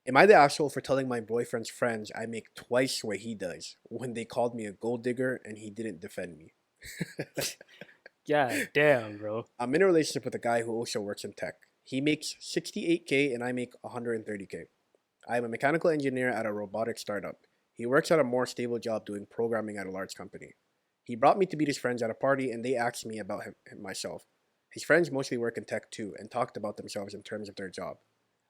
Am I the asshole for telling my boyfriend's friends I make twice what he does when they called me a gold digger and he didn't defend me? Yeah, damn, bro. I'm in a relationship with a guy who also works in tech. He makes 68K and I make 130K. I am a mechanical engineer at a robotics startup. He works at a more stable job doing programming at a large company. He brought me to meet his friends at a party and they asked me about myself. His friends mostly work in tech too and talked about themselves in terms of their job.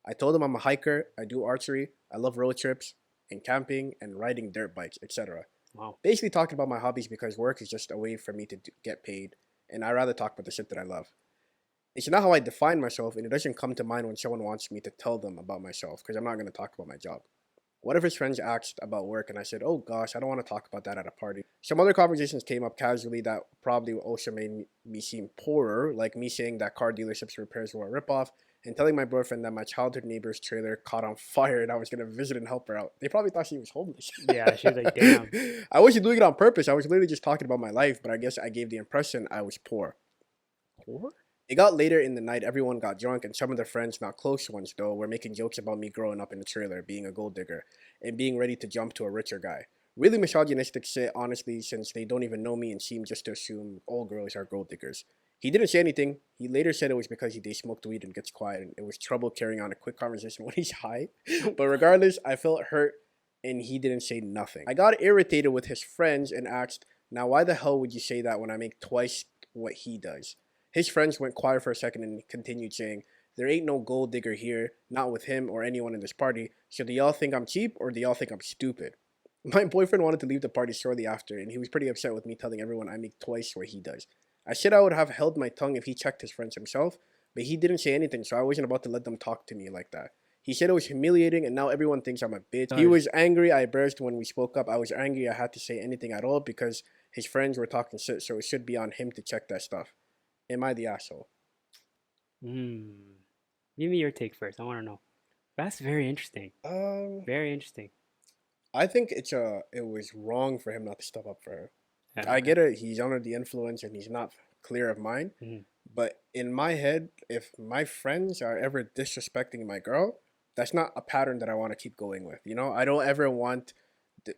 I told them I'm a hiker, I do archery, I love road trips and camping and riding dirt bikes, etc. Wow. Basically talking about my hobbies because work is just a way for me to get paid and I rather talk about the shit that I love. It's not how I define myself, and it doesn't come to mind when someone wants me to tell them about myself because I'm not going to talk about my job. One of his friends asked about work, and I said, "Oh gosh, I don't want to talk about that at a party." Some other conversations came up casually that probably also made me seem poorer, like me saying that car dealerships repairs were a ripoff, and telling my boyfriend that my childhood neighbor's trailer caught on fire and I was going to visit and help her out. They probably thought she was homeless. Yeah, she was like, damn. I wasn't doing it on purpose. I was literally just talking about my life, but I guess I gave the impression I was poor. Poor? It got later in the night, everyone got drunk, and some of their friends, not close ones though, were making jokes about me growing up in a trailer, being a gold digger, and being ready to jump to a richer guy. Really misogynistic shit, honestly, since they don't even know me and seem just to assume all girls are gold diggers. He didn't say anything. He later said it was because they smoked weed and gets quiet, and it was trouble carrying on a quick conversation when he's high. But regardless, I felt hurt, and he didn't say nothing. I got irritated with his friends and asked, "Now why the hell would you say that when I make twice what he does?" His friends went quiet for a second and continued saying, "There ain't no gold digger here, not with him or anyone in this party, so do y'all think I'm cheap or do y'all think I'm stupid?" My boyfriend wanted to leave the party shortly after, and he was pretty upset with me telling everyone I make twice what he does. I said I would have held my tongue if he checked his friends himself, but he didn't say anything, so I wasn't about to let them talk to me like that. He said it was humiliating, and now everyone thinks I'm a bitch. He was angry I burst when we spoke up. I was angry I had to say anything at all because his friends were talking shit, so it should be on him to check that stuff. Am I the asshole? Hmm. Give me your take first. I want to know. That's very interesting. Um, Very interesting. I think it was wrong for him not to step up for her. Yeah, I okay. get it. He's under the influence and he's not clear of mind. Mhm. But in my head, if my friends are ever disrespecting my girl, that's not a pattern that I want to keep going with. You know, I don't ever want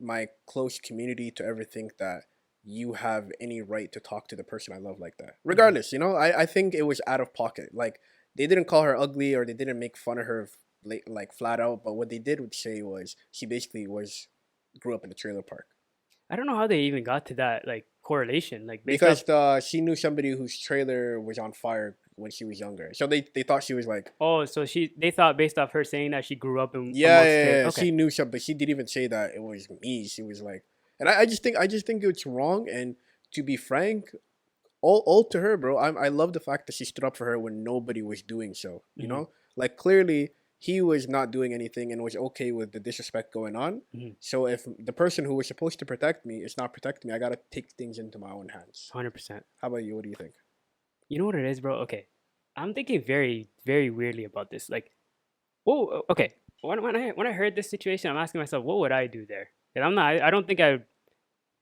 my close community to ever think that you have any right to talk to the person I love like that. Mhm. Regardless, you know, I think it was out of pocket. Like, they didn't call her ugly or they didn't make fun of her like flat out. But what they did say was she basically grew up in a trailer park. I don't know how they even got to that like correlation, like based Because off. she knew somebody whose trailer was on fire when she was younger. So they thought she was like, Oh, so they thought based off her saying that she grew up in yeah, amongst yeah, trailer. yeah. Okay. She knew something, but she didn't even say that it was me. She was like, and I just think it's wrong. And to be frank, all to her, bro. I love the fact that she stood up for her when nobody was doing so. You Hmm. know, like clearly he was not doing anything and was okay with the disrespect going on. Hmm. So if the person who was supposed to protect me is not protecting me, I gotta take things into my own hands. 100%. How about you? What do you think? You know what it is, bro? Okay. I'm thinking very, very weirdly about this. Like, whoa, okay. When I heard this situation, I'm asking myself, what would I do there? And I'm not. I don't think I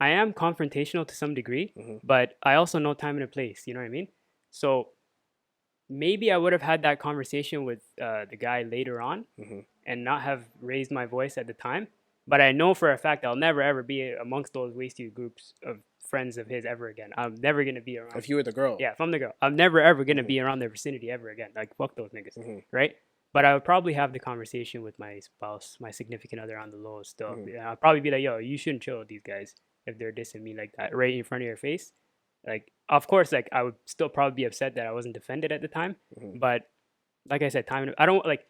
am confrontational to some degree, Mm-hmm. but I also know time and a place. You know what I mean? So maybe I would have had that conversation with the guy later on Mm-hmm. and not have raised my voice at the time. But I know for a fact I'll never ever be amongst those wasty groups of friends of his ever again. I'm never gonna be around. If you were the girl. Yeah, if I'm the girl, I'm never ever gonna Mm-hmm. be around their vicinity ever again. Like fuck those niggas, Mm-hmm. right? But I would probably have the conversation with my spouse, my significant other on the low still. Mm-hmm. Yeah, I'd probably be like, yo, you shouldn't chill with these guys if they're dissing me like that right in front of your face. Like, of course, like I would still probably be upset that I wasn't defended at the time. Mm-hmm. But like I said, time. I don't like.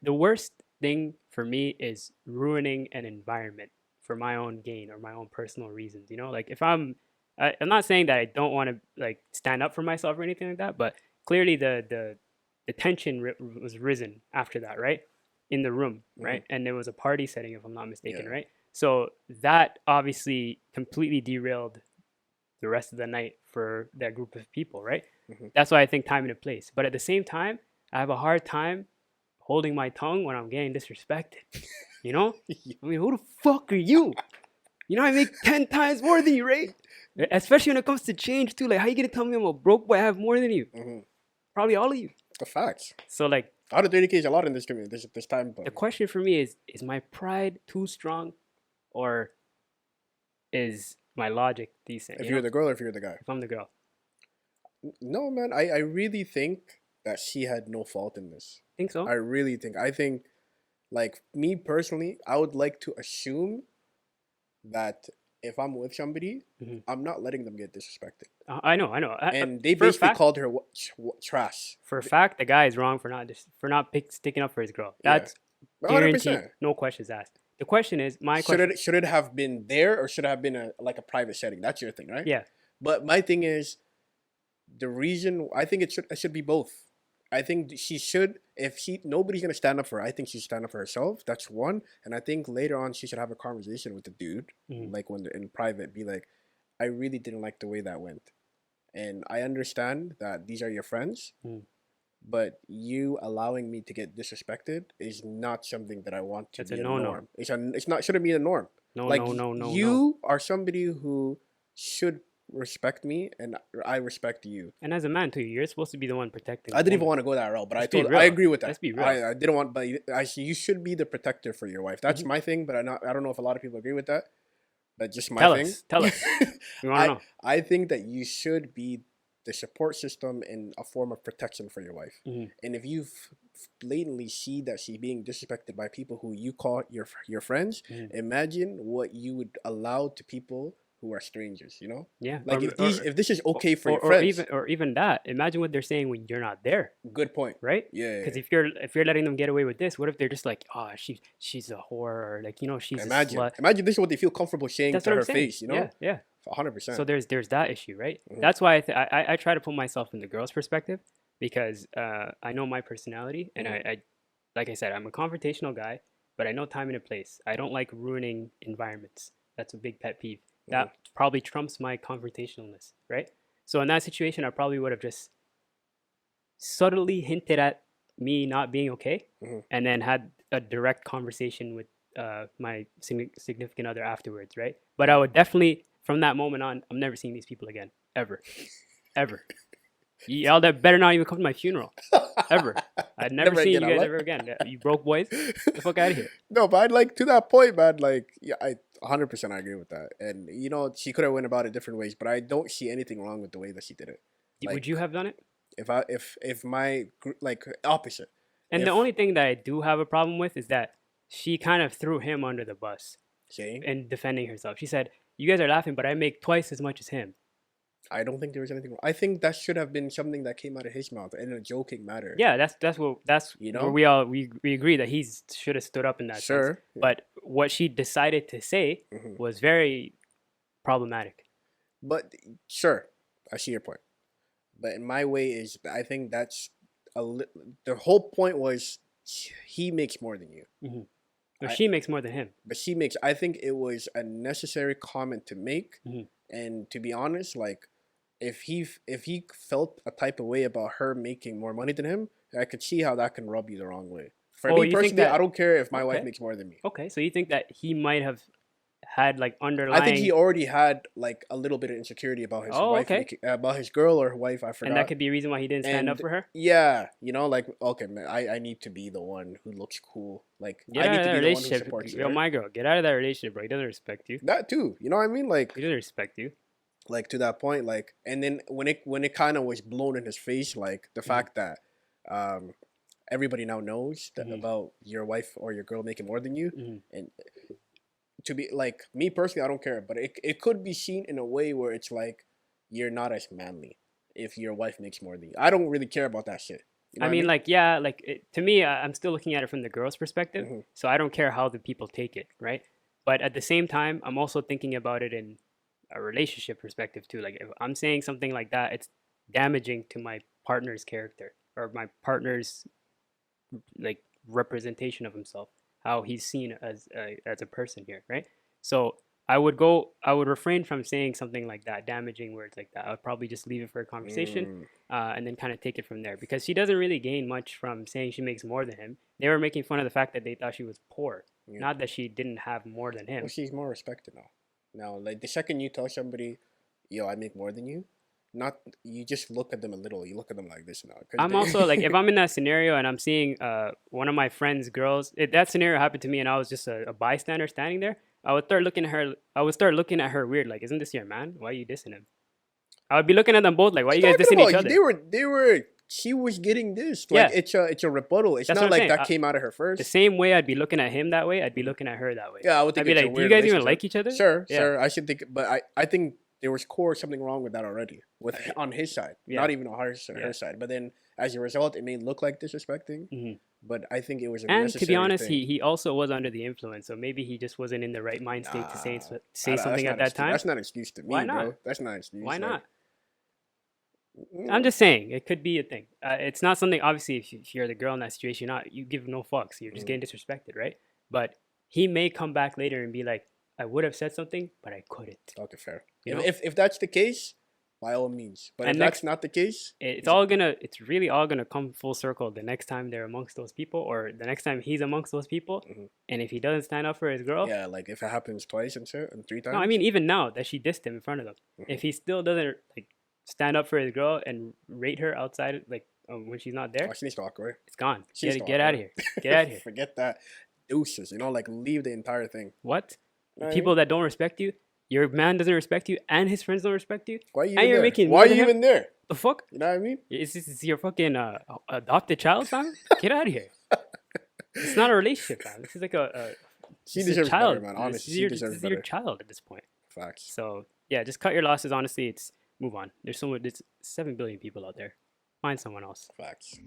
The worst thing for me is ruining an environment for my own gain or my own personal reasons. You know, like if I'm not saying that I don't want to like stand up for myself or anything like that, but clearly the tension was risen after that, right? In the room, Mm-hmm. right? And there was a party setting, if I'm not mistaken, Yeah. right? So that obviously completely derailed the rest of the night for that group of people, right? Mm-hmm. That's why I think time and a place. But at the same time, I have a hard time holding my tongue when I'm getting disrespected. You know? I mean, who the fuck are you? You know, I make 10 times more than you, right? Especially when it comes to change, too. Like, how you gonna tell me I'm a broke boy? I have more than you. Mm-hmm. Probably all of you. The facts. So, like, 130K is a lot in this community, this time. The question for me is my pride too strong, or is my logic decent? If You you're know, the girl or if you're the guy. if I'm the girl, No, man. I really think that she had no fault in this. think so. I really think. I think, like, me personally, I would like to assume that if I'm with somebody, Mhm. I'm not letting them get disrespected. I know. And they for a basically fact, called her trash. for a fact, the guy is wrong for not sticking up for his girl. Yeah. That's 100%. guaranteed, no questions asked. The question is, my Should question, it have been there or should it have been a private setting? That's your thing, right? yeah, But my thing is, the reason I think it should be both. I think she should, if nobody's gonna stand up for her, I think she should stand up for herself. That's one. And I think later on she should have a conversation with the dude, Mhm. like when they're in private, be like, I really didn't like the way that went. And I understand that these are your friends, Mm. but you allowing me to get disrespected is not something that I want to That's be a a no-no. norm. It's not shouldn't be a norm. No, Like no. you are somebody who should respect me and I respect you. And as a man too, you're supposed to be the one protecting. I the didn't even woman. want to go that route, but Let's be I real. agree with that. Let's be real. I didn't want, but you should be the protector for your wife. That's Mhm. my thing, but I don't know if a lot of people agree with that. That's just my Tell thing. us. Tell us. We want to know. I think that you should be the support system and a form of protection for your wife. Mhm. And if you blatantly see that she's being disrespected by people who you call your friends, Mhm. imagine what you would allow to people who are strangers. You know, Yeah. like if this is okay for your or friends. even that. Imagine what they're saying when you're not there, Good point. right? Yeah. Because if you're letting them get away with this, what if they're just like, oh, she's a whore, or like, you know, she's a slut. Imagine this is what they feel comfortable saying That's to what her I'm saying. face. You know, Yeah. 100%. So there's that issue, right? Mhm. That's why I try to put myself in the girl's perspective, because I know my personality, and Mhm. I like I said, I'm a confrontational guy, but I know time and a place. I don't like ruining environments. That's a big pet peeve. That probably trumps my confrontationalness, right? So in that situation, I probably would have just subtly hinted at me not being okay, Mhm. and then had a direct conversation with my significant other afterwards, right? But I would definitely, from that moment on, I'm never seeing these people again, ever, ever. Y'all that better not even come to my funeral, ever. I'd never see you again, guys what? ever again. You broke boys, get the fuck out of here. No, but I'd like to that point, man. Like, yeah, I 100% I agree with that. And you know, she could have went about it different ways, but I don't see anything wrong with the way that she did it. Would Like, you have done it? if my like opposite. And If, the only thing that I do have a problem with is that she kind of threw him under the bus saying, in defending herself. She said, "You guys are laughing, but I make twice as much as him." I don't think there was anything wrong. I think that should have been something that came out of his mouth in a joking manner. Yeah, that's You where know? we agree that he should have stood up in that sense. Sure. But what she decided to say Mhm. was very problematic. But sure, I see your point. But in my way is, I think that's the whole point was he makes more than you. Or I- she makes more than him. But she makes, I think it was a necessary comment to make. Mhm. And to be honest, like if he felt a type of way about her making more money than him, I could see how that can rub you the wrong way. For Oh, me you think personally, that- I don't care if my wife Okay. makes more than me. Okay, so you think that he might have had like underlying, I think he already had like a little bit of insecurity about his wife, okay. About his girl or wife. I forgot. and that could be a reason why he didn't stand up And for her? Yeah, you know, like okay, man, I need to be the one who looks cool. Like Get I out need of to that be the one who relationship. supports Yo, her. my girl, get out of that relationship, bro. He doesn't respect you. That too, you know what I mean? Like He doesn't respect you. to that point, like, and then when it kind of was blown in his face, like the fact that everybody now knows that about your wife or your girl making more than you, and to be like me personally, I don't care, but it could be seen in a way where it's like you're not as manly if your wife makes more than you. I don't really care about that shit. You know I what mean, like, yeah, like to me, I'm still looking at it from the girl's perspective, Mhm. so I don't care how the people take it, right? But at the same time, I'm also thinking about it in a relationship perspective too. Like, if I'm saying something like that, it's damaging to my partner's character or my partner's like representation of himself, how he's seen as a person here, right? So I would refrain from saying something like that, damaging words like that. I would probably just leave it for a conversation, and then kind of take it from there, because she doesn't really gain much from saying she makes more than him. They were making fun of the fact that they thought she was poor, Yeah. not that she didn't have more than him. Well, she's more respected now. Now, like the second you tell somebody, "Yo, I make more than you," not you just look at them a little. You look at them like this now. 'Cause I'm also like, if I'm in that scenario and I'm seeing one of my friends' girls, if that scenario happened to me and I was just a bystander standing there, I would start looking at her. I would start looking at her weird, like, isn't this your man? Why are you dissing him? I would be looking at them both like, why are you guys talking dissing each about? other? They were. She was getting this. Like Yeah. it's a rebuttal. It's That's not what I'm like saying. that came out of her The first. same way I'd be looking at him that way, I'd be looking at her that way. Yeah, I would I'd think be it's a like, do you weird guys even relationship. like each other? Sure, Yeah. sure. I should think, but I think there was core something wrong with that already with on his side, Yeah. not even on her Yeah. side. But then as a result, it may look like disrespecting. hmm But I think it was a And to necessary be honest, thing. he also was under the influence, so maybe he just wasn't in the right mind state to say Nah, say something at that's that time. That's not an excuse to me, Why bro. not? That's not an excuse. Why like, not? mm, I'm just saying it could be a thing. It's not something. Obviously, if you're the girl in that situation, you give no fucks. You're just mm, getting disrespected, right? But he may come back later and be like, "I would have said something, but I couldn't." okay, fair. You know? If that's the case, by all means. But And if next- that's not the case, It's really all gonna come full circle the next time they're amongst those people, or the next time he's amongst those people. Mhm. And if he doesn't stand up for his girl, yeah, like if it happens twice and shit and 3 times. no, I mean even now that she dissed him in front of them, Mhm. if he still doesn't like stand up for his girl and rate her outside, like when she's not there, oh, she needs to walk away. it's gone. She needs to Get walk out of away. here. Get out of here. Forget that. Deuces, like leave the entire thing. What? You know what I People mean? that don't respect you, your man doesn't respect you, and his friends don't respect you. Why are you and even you're there? making Why more are than you him? even there? The fuck? You know what I mean? Is this your fucking adopted child, fam? Get out of here. It's not a relationship, fam. This is like She this is a deserves child. better, man. This Honestly, is she your, deserves this is your better. child at this point. Facts. So yeah, just cut your losses. Honestly, it's move on. There's 7 billion people out there. Find someone else. Facts.